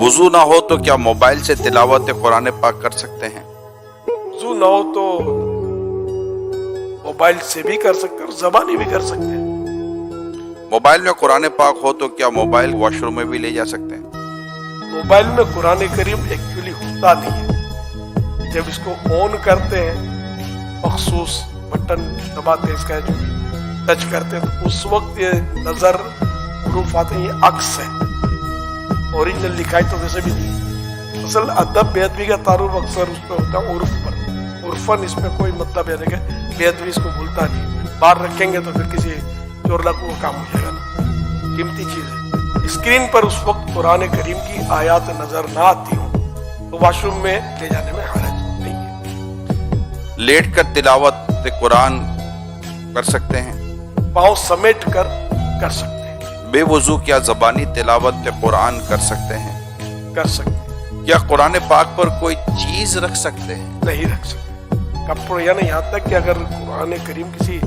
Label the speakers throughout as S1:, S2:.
S1: वुजू ना हो तो क्या मोबाइल से तिलावत कुरान पाक कर सकते हैं?
S2: वुजू ना हो तो मोबाइल से भी कर सकते हैं और ज़बानी भी कर सकते हैं।
S1: मोबाइल में कुरान पाक हो तो क्या मोबाइल वॉशरूम में भी ले जा सकते हैं?
S2: मोबाइल में कुरान करीम एक्चुअली होता नहीं है। जब इसको ऑन करते हैं, मखसूस बटन दबाते हैं, इसका जो टच करते हैं, तो उस वक्त ये नजर हुरूफ आते हैं, ये अक्स है। ओरिजिनल लिखाई तो वैसे भी नहीं। असल अदब बेअदबी का तारुफ अक्सर उस पर होता है, उर्फ पर। उर्फन इसमें कोई मतलब है कि बेअदबी इसको भूलता नहीं। बाहर रखेंगे तो फिर किसी चोर डाकू का काम हो जाएगा ना, कीमती चीज है। स्क्रीन पर उस वक्त कुरान करीम की आयत नजर ना आती हो तो वॉशरूम में ले जाने में हरज नहीं है।
S1: लेट कर तिलावत कुरान कर सकते हैं?
S2: पाँव समेट कर सकते हैं।
S1: बेवुजू क्या ज़बानी तिलावत कुरान कर सकते हैं?
S2: कर सकते हैं।
S1: क्या कुरान पाक पर कोई चीज रख सकते हैं?
S2: नहीं रख सकते। कपड़े यानी यहाँ तक कि अगर कुरान करीम किसी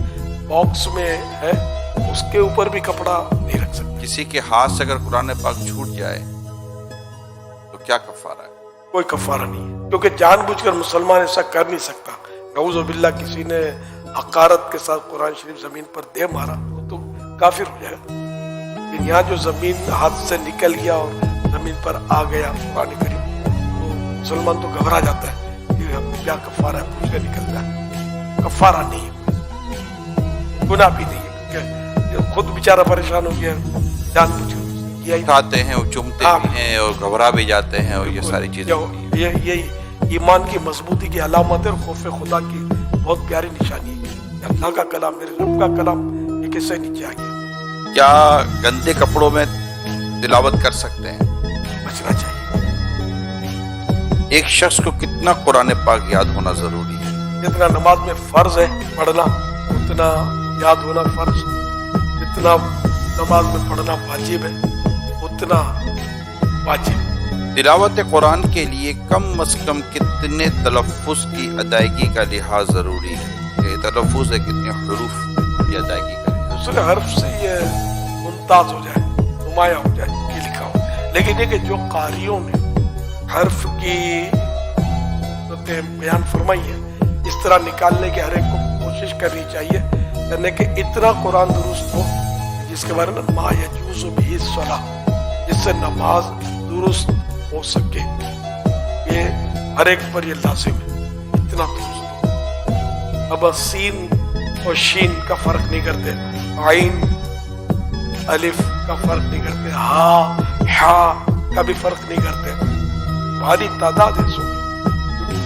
S2: बॉक्स में है, उसके ऊपर भी कपड़ा नहीं रख सकते।
S1: किसी के हाथ से अगर कुरान पाक छूट जाए तो क्या कफारा है?
S2: कोई कफारा नहीं है, क्योंकि जानबूझकर मुसलमान ऐसा कर नहीं सकता। नऊज़ बिल्लाह किसी ने हकारत के साथ कुरान शरीफ जमीन पर दे मारा, वो तो काफिर हो जाएगा। लेकिन यहाँ जो जमीन हाथ से निकल गया और जमीन पर आ गया कुरान करीम, तो मुसलमान तो घबरा जाता है कि क्या कफारा है, पूछ के निकलता है। कफारा नहीं है, गुनाह भी नहीं है, खुद बेचारा परेशान हो गया, जानबूझकर यही
S1: खाते हैं और चुमते भी हैं और घबरा भी जाते हैं, और ये सारी चीजें
S2: यही ईमान की मजबूती की अलामत है और खौफ खुदा की बहुत प्यारी निशानी है। अल्लाह का कलाम, मेरे रब का कलाम, ये किससे नीचे आ गया।
S1: क्या गंदे कपड़ों में तिलावत कर सकते हैं?
S2: बचना चाहिए।
S1: एक शख्स को कितना कुरान पाक याद होना जरूरी है?
S2: जितना नमाज में फर्ज है पढ़ना, उतना याद होना फर्ज। जितना नमाज में पढ़ना वाजिब है, उतना वाजिब।
S1: तिलावत कुरान के लिए कम अज कम कितने तलफ़ुज़ की अदायगी का लिहाज ज़रूरी है? कि तलफ़ुज़ है कितने हुरूफ की अदायगी करें?
S2: दूसरे हर्फ से ये मुमताज हो जाए, नुमाया हो जाए, ये लिखा हो। लेकिन ये कि जो कारियों ने हर्फ की बयान फरमाई है, इस तरह निकालने की हर एक को कोशिश करनी चाहिए, यानी कि इतना कुरान दुरुस्त हो जिसके बारे में मा यजूज़ु बिही सलाह, जिससे नमाज दुरुस्त हो सके। ये हर एक पर ये लाजिम है, इतना दुरुस्त हो। अब सीन और शीन का फर्क नहीं करते, आइन अलिफ का फर्क नहीं करते, हा का भी फर्क नहीं करते। भारी तादाद है, सो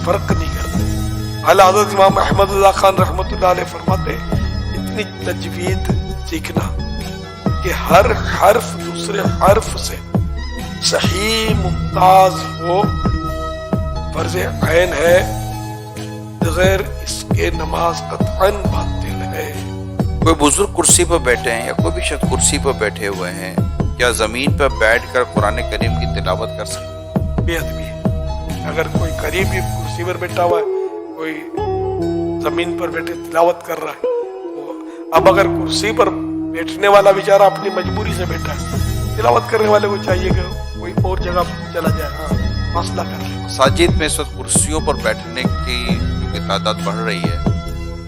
S2: फर्क नहीं करते। आला हज़रत इमाम अहमद रज़ा खान रहमतुल्लाह अलैह फरमाते हैं, इतनी तजवीद सीखना कि हर हर्फ दूसरे हर्फ से सही मुमताज हो, फर्ज ऐन है, बगैर इसके नमाज कतअन बातिल है।
S1: कोई बुजुर्ग कुर्सी पर बैठे हैं या कोई भी शख्स कुर्सी पर बैठे हुए हैं, क्या जमीन पर बैठकर कुरान करीम की तिलावत कर सकते हैं?
S2: बेअदबी है। अगर कोई करीबी कुर्सी पर बैठा हुआ है, कोई जमीन पर बैठे तिलावत कर रहा है, तो अब अगर कुर्सी पर बैठने वाला बेचारा अपनी मजबूरी से बैठा है, तिलावत करने वाले को चाहिए कि कोई और जगह चला जाए, फासला कर ले।
S1: मसाजिद में इस वक्त कुर्सियों पर बैठने की क्योंकि तादाद बढ़ रही है,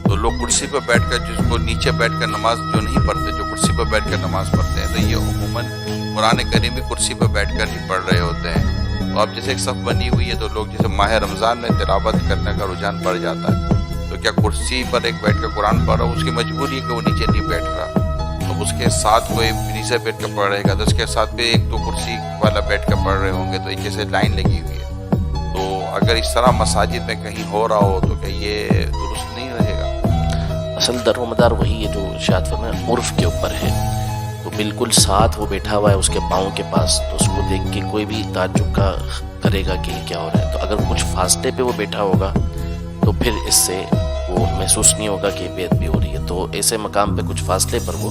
S1: तो लोग कुर्सी पर बैठकर, जिसको नीचे बैठकर नमाज जो नहीं पढ़ते, जो कुर्सी पर बैठकर नमाज पढ़ते हैं, तो ये उमूमन कुरान करीम भी कुर्सी पर बैठकर ही पढ़ रहे होते हैं। तो अब जैसे एक सफ बनी हुई है, तो लोग जैसे माह रमज़ान में तिलावत करने का रुझान बढ़ जाता है, तो क्या कुर्सी पर एक बैठकर कुरान पढ़ रहा है, उसकी मजबूरी है कि वो नीचे नहीं बैठ रहा, तो उसके साथ कोई नीचे बैठ कर पढ़ रहेगा, तो उसके साथ भी एक दो कुर्सी वाला बैठ कर पढ़ रहे होंगे, तो एक जैसे लाइन लगी हुई है। तो अगर इस तरह मसाजिद में कहीं हो रहा हो तो क्या ये दुरुस्त नहीं रहेगा?
S3: असल दरोमदार वही है जो शायद फरमाया उर्फ के ऊपर है। तो बिल्कुल साथ वो बैठा हुआ है उसके पाँव के पास, तो उसको देख के कोई भी ताज्जुब का करेगा कि क्या हो रहा है। तो अगर कुछ फासले पे वो बैठा होगा तो फिर इससे वो महसूस नहीं होगा कि बेअदबी हो रही है। तो ऐसे मकाम पे कुछ फासले पर वो